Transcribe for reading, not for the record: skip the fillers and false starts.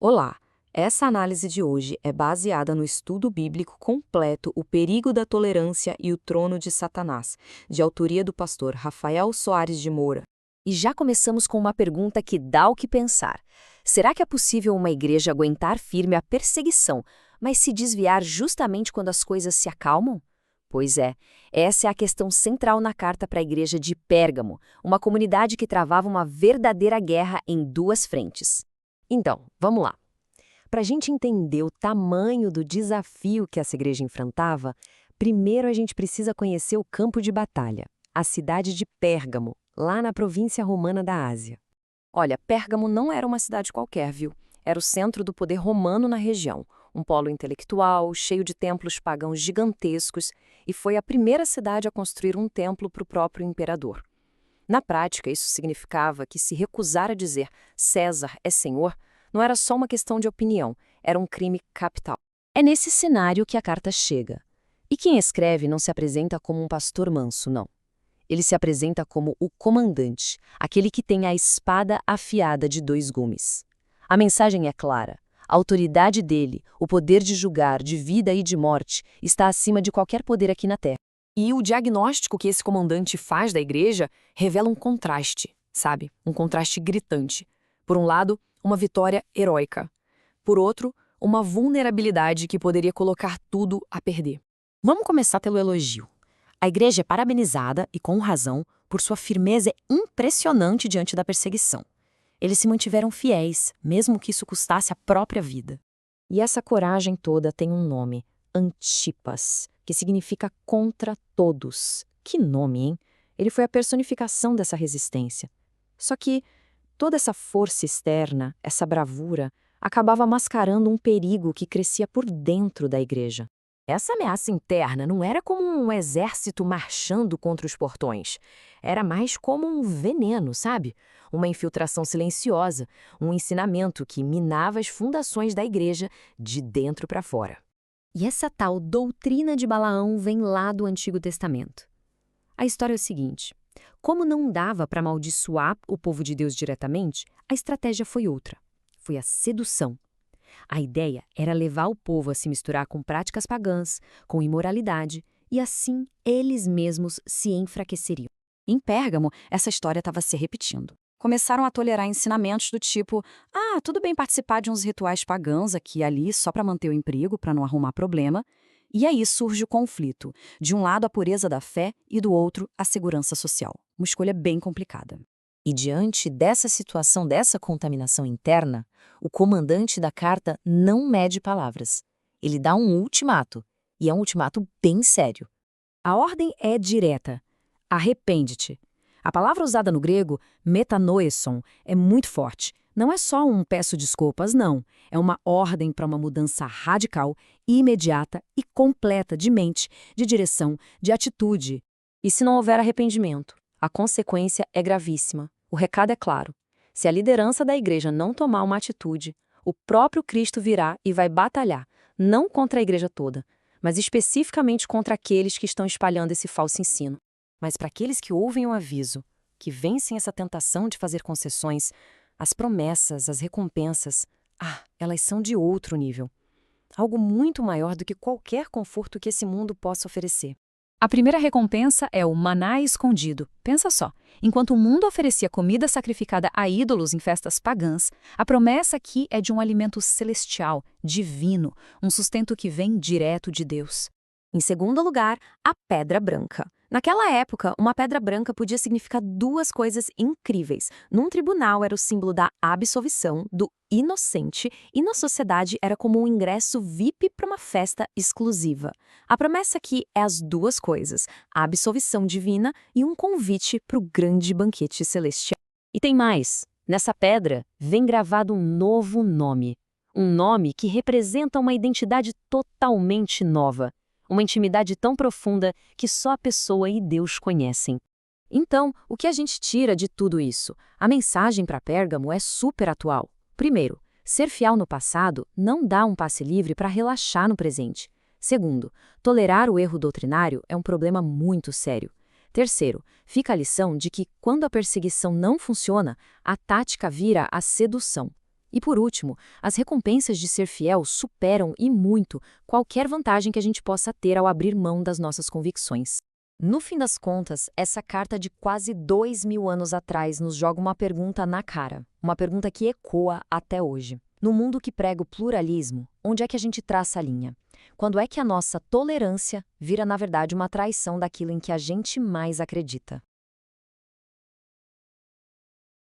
Olá! Essa análise de hoje é baseada no estudo bíblico completo O Perigo da Tolerância e o Trono de Satanás, de autoria do pastor Rafael Soares de Moura. E já começamos com uma pergunta que dá o que pensar. Será que é possível uma igreja aguentar firme a perseguição, mas se desviar justamente quando as coisas se acalmam? Pois é, essa é a questão central na carta para a igreja de Pérgamo, uma comunidade que travava uma verdadeira guerra em duas frentes. Então, vamos lá. Para a gente entender o tamanho do desafio que essa igreja enfrentava, primeiro a gente precisa conhecer o campo de batalha, a cidade de Pérgamo, lá na província romana da Ásia. Olha, Pérgamo não era uma cidade qualquer, viu? Era o centro do poder romano na região, um polo intelectual, cheio de templos pagãos gigantescos, e foi a primeira cidade a construir um templo para o próprio imperador. Na prática, isso significava que se recusar a dizer César é senhor, não era só uma questão de opinião, era um crime capital. É nesse cenário que a carta chega. E quem escreve não se apresenta como um pastor manso, não. Ele se apresenta como o comandante, aquele que tem a espada afiada de dois gumes. A mensagem é clara. A autoridade dele, o poder de julgar de vida e de morte, está acima de qualquer poder aqui na Terra. E o diagnóstico que esse comandante faz da igreja revela um contraste, sabe? Um contraste gritante. Por um lado, uma vitória heróica. Por outro, uma vulnerabilidade que poderia colocar tudo a perder. Vamos começar pelo elogio. A igreja é parabenizada, e com razão, por sua firmeza impressionante diante da perseguição. Eles se mantiveram fiéis, mesmo que isso custasse a própria vida. E essa coragem toda tem um nome, Antipas, que significa contra todos. Que nome, hein? Ele foi a personificação dessa resistência. Só que toda essa força externa, essa bravura, acabava mascarando um perigo que crescia por dentro da igreja. Essa ameaça interna não era como um exército marchando contra os portões. Era mais como um veneno, sabe? Uma infiltração silenciosa, um ensinamento que minava as fundações da igreja de dentro para fora. E essa tal doutrina de Balaão vem lá do Antigo Testamento. A história é o seguinte: como não dava para amaldiçoar o povo de Deus diretamente, a estratégia foi outra. Foi a sedução. A ideia era levar o povo a se misturar com práticas pagãs, com imoralidade, e assim eles mesmos se enfraqueceriam. Em Pérgamo, essa história estava se repetindo. Começaram a tolerar ensinamentos do tipo: tudo bem participar de uns rituais pagãos aqui e ali só para manter o emprego, para não arrumar problema. E aí surge o conflito. De um lado, a pureza da fé e do outro, a segurança social. Uma escolha bem complicada. E diante dessa situação, dessa contaminação interna, o comandante da carta não mede palavras. Ele dá um ultimato, e é um ultimato bem sério. A ordem é direta: arrepende-te. A palavra usada no grego, metanoeson, é muito forte. Não é só um peço desculpas, não. É uma ordem para uma mudança radical, imediata e completa de mente, de direção, de atitude. E se não houver arrependimento, a consequência é gravíssima. O recado é claro. Se a liderança da igreja não tomar uma atitude, o próprio Cristo virá e vai batalhar, não contra a igreja toda, mas especificamente contra aqueles que estão espalhando esse falso ensino. Mas para aqueles que ouvem o aviso, que vencem essa tentação de fazer concessões, as promessas, as recompensas, elas são de outro nível. Algo muito maior do que qualquer conforto que esse mundo possa oferecer. A primeira recompensa é o maná escondido. Pensa só, enquanto o mundo oferecia comida sacrificada a ídolos em festas pagãs, a promessa aqui é de um alimento celestial, divino, um sustento que vem direto de Deus. Em segundo lugar, a pedra branca. Naquela época, uma pedra branca podia significar duas coisas incríveis. Num tribunal era o símbolo da absolvição, do inocente, e na sociedade era como um ingresso VIP para uma festa exclusiva. A promessa aqui é as duas coisas, a absolvição divina e um convite para o grande banquete celestial. E tem mais. Nessa pedra vem gravado um novo nome. Um nome que representa uma identidade totalmente nova. Uma intimidade tão profunda que só a pessoa e Deus conhecem. Então, o que a gente tira de tudo isso? A mensagem para Pérgamo é super atual. Primeiro, ser fiel no passado não dá um passe livre para relaxar no presente. Segundo, tolerar o erro doutrinário é um problema muito sério. Terceiro, fica a lição de que, quando a perseguição não funciona, a tática vira a sedução. E por último, as recompensas de ser fiel superam e muito qualquer vantagem que a gente possa ter ao abrir mão das nossas convicções. No fim das contas, essa carta de quase 2000 anos atrás nos joga uma pergunta na cara, uma pergunta que ecoa até hoje. No mundo que prega o pluralismo, onde é que a gente traça a linha? Quando é que a nossa tolerância vira, na verdade, uma traição daquilo em que a gente mais acredita?